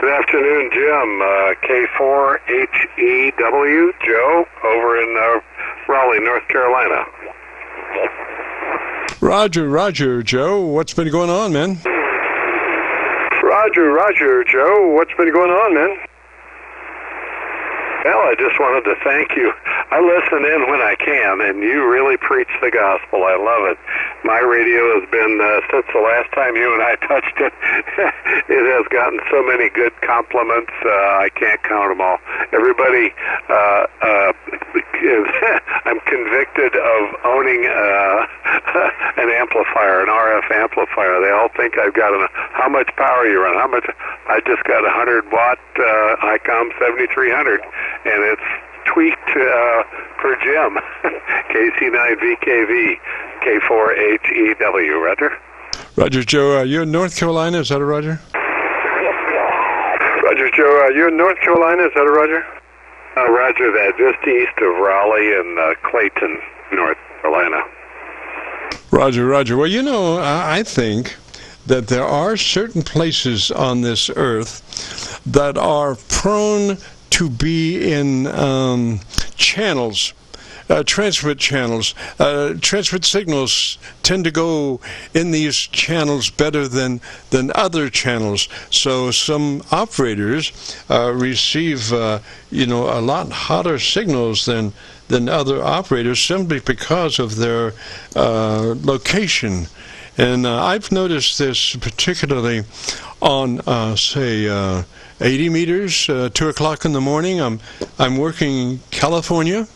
Good afternoon, Jim. K4HEW, Joe, over in Raleigh, North Carolina. Roger, Joe. What's been going on, man? Roger, Joe. What's been going on, man? Well, I just wanted to thank you. I listen in when I can, and you really preach the gospel. I love it. My radio has been, since the last time you and I touched it, it has gotten so many good compliments, I can't count them all. Everybody, I'm convicted of owning an amplifier, an RF amplifier. They all think I've got how much power you run, how much. I just got a 100-watt ICOM 7300, and it's tweaked per Jim. KC9VKV, K4HEW, Roger. Roger, Joe. You're in North Carolina, is that a Roger? Roger, Joe. You're in North Carolina, is that a Roger? Roger that, just east of Raleigh and Clayton, North Carolina. Roger. Well, you know, I think that there are certain places on this earth that are prone to be in channels, transmit channels. Transmit signals tend to go in these channels better than other channels. So some operators receive, a lot hotter signals than other operators simply because of their location. And I've noticed this particularly on, 80 meters, 2 o'clock in the morning. I'm working in California.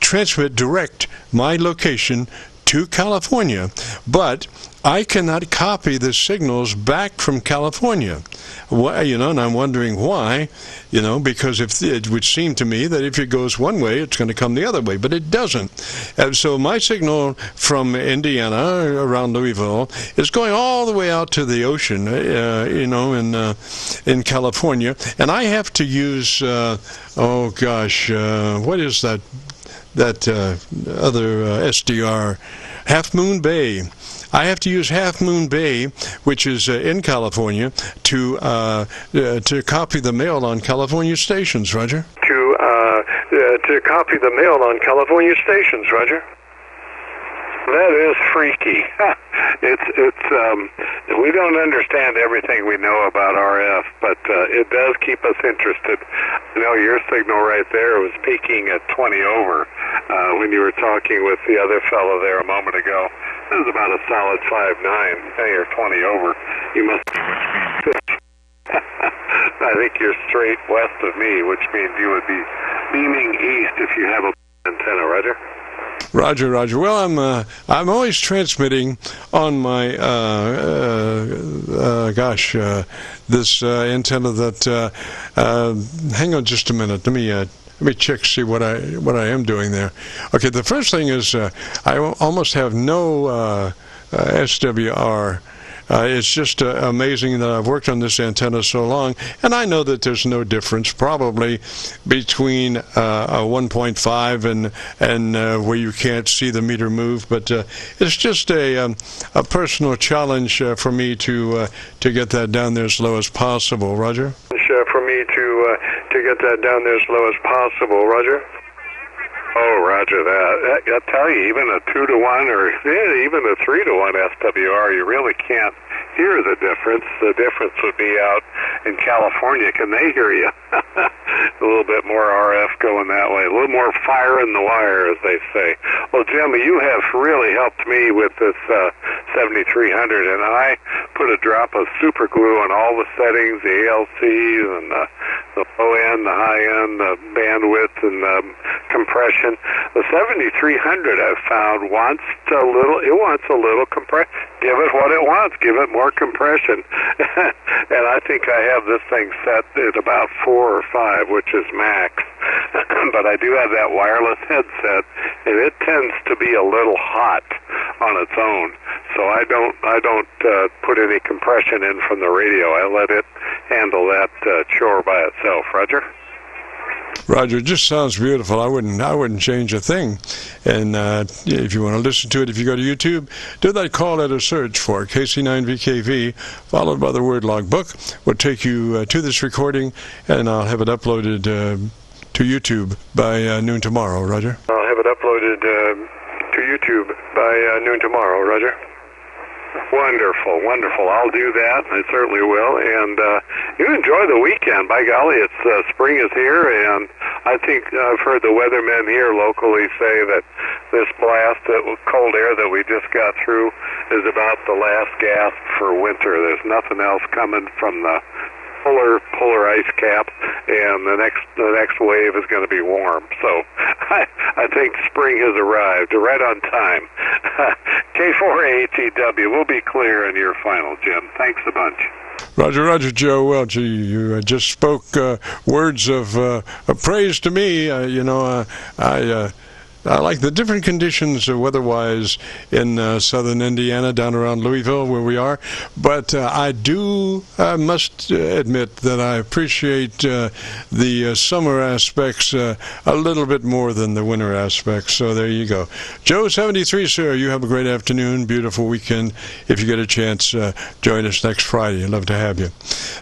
Transmit direct my location to California, but I cannot copy the signals back from California. And I'm wondering why, because if it would seem to me that if it goes one way, it's going to come the other way, but it doesn't. And so my signal from Indiana, around Louisville, is going all the way out to the ocean, in California, and I have to use, what is that other SDR, Half Moon Bay. I have to use Half Moon Bay, which is in California, to copy the mail on California stations, Roger. To copy the mail on California stations, Roger. That is freaky. We don't understand everything we know about RF, but it does keep us interested. Your signal right there was peaking at 20 over when you were talking with the other fellow there a moment ago. It was about a solid 5.9, or 20 over. You must be I think you're straight west of me, which means you would be beaming east if you have a antenna, Roger. Roger. Well, I'm always transmitting on my this antenna that. Hang on just a minute. Let me check, see what I am doing there. Okay, the first thing is I almost have no SWR. It's just amazing that I've worked on this antenna so long, and I know that there's no difference probably between a 1.5 and where you can't see the meter move, but it's just a personal challenge for me to get that down there as low as possible, Roger. For me to get that down there as low as possible, Roger. Oh, Roger that. I tell you, even a 2-to-1 or even a 3-to-1 SWR, you really can't hear the difference. The difference would be out in California. Can they hear you? A little bit more RF going that way. A little more fire in the wire, as they say. Well, Jim, you have really helped me with this 7300, and I put a drop of super glue on all the settings, the ALCs and the low end, the high end, the bandwidth, and the compression. The 7300 I've found wants a little compression. Give it what it wants. Give it more compression. And I think I have this thing set at about 4 or 5, which is max. But I do have that wireless headset, and it tends to be a little hot on its own. So I don't put any compression in from the radio. I let it handle that chore by itself. Roger. Roger, it just sounds beautiful. I wouldn't change a thing. And if you want to listen to it, if you go to YouTube, do that call letter search for KC9VKV, followed by the word logbook. We'll take you to this recording, and I'll have it uploaded to YouTube by noon tomorrow, Roger. I'll have it uploaded to YouTube by noon tomorrow, Roger. Wonderful, wonderful. I'll do that. I certainly will. And you enjoy the weekend. By golly, it's spring is here, and I think I've heard the weathermen here locally say that this blast, cold air that we just got through, is about the last gasp for winter. There's nothing else coming from the polar ice cap, and the next wave is going to be warm. So I think spring has arrived right on time. K4HEW, we'll be clear in your final, Jim. Thanks a bunch. Roger, Joe. Well, gee, you just spoke words of praise to me. I like the different conditions weather-wise in southern Indiana, down around Louisville, where we are. But I must admit that I appreciate the summer aspects a little bit more than the winter aspects. So there you go. Joe, 73, sir, you have a great afternoon, beautiful weekend. If you get a chance, join us next Friday. I'd love to have you.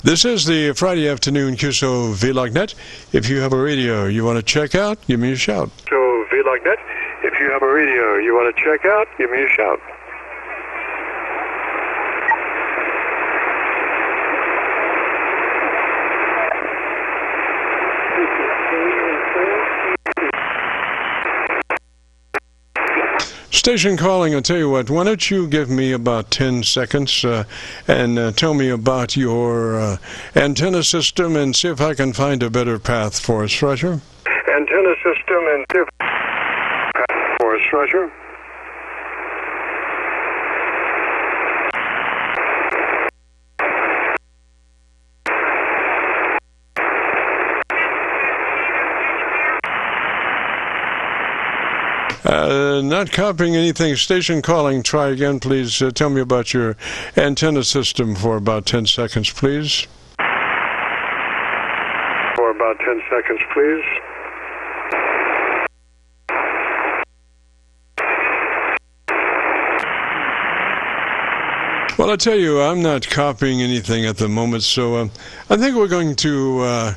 This is the Friday afternoon Qso-Vlog net. If you have a radio you want to check out, give me a shout. Qso-Vlog net. If you have a radio you want to check out, give me a shout. Station calling, I'll tell you what, why don't you give me about 10 seconds and tell me about your antenna system and see if I can find a better path for us, Roger? Antenna system and path for us, Roger. Not copying anything. Station calling. Try again, please. Tell me about your antenna system for about 10 seconds, please. For about 10 seconds, please. Well, I tell you, I'm not copying anything at the moment, so I think we're going to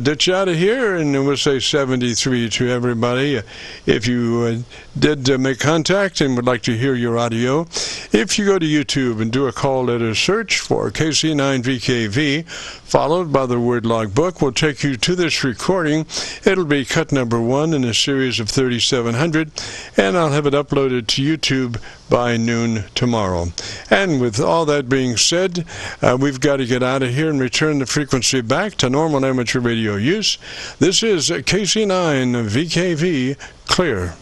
ditch out of here, and we'll say 73 to everybody. If you did make contact and would like to hear your audio, if you go to YouTube and do a call letter search for KC9VKV, followed by the word logbook, will take you to this recording. It'll be cut number 1 in a series of 3700, and I'll have it uploaded to YouTube by noon tomorrow. And with all that being said, we've got to get out of here and return the frequency back to normal amateur radio use. This is KC9VKV, clear.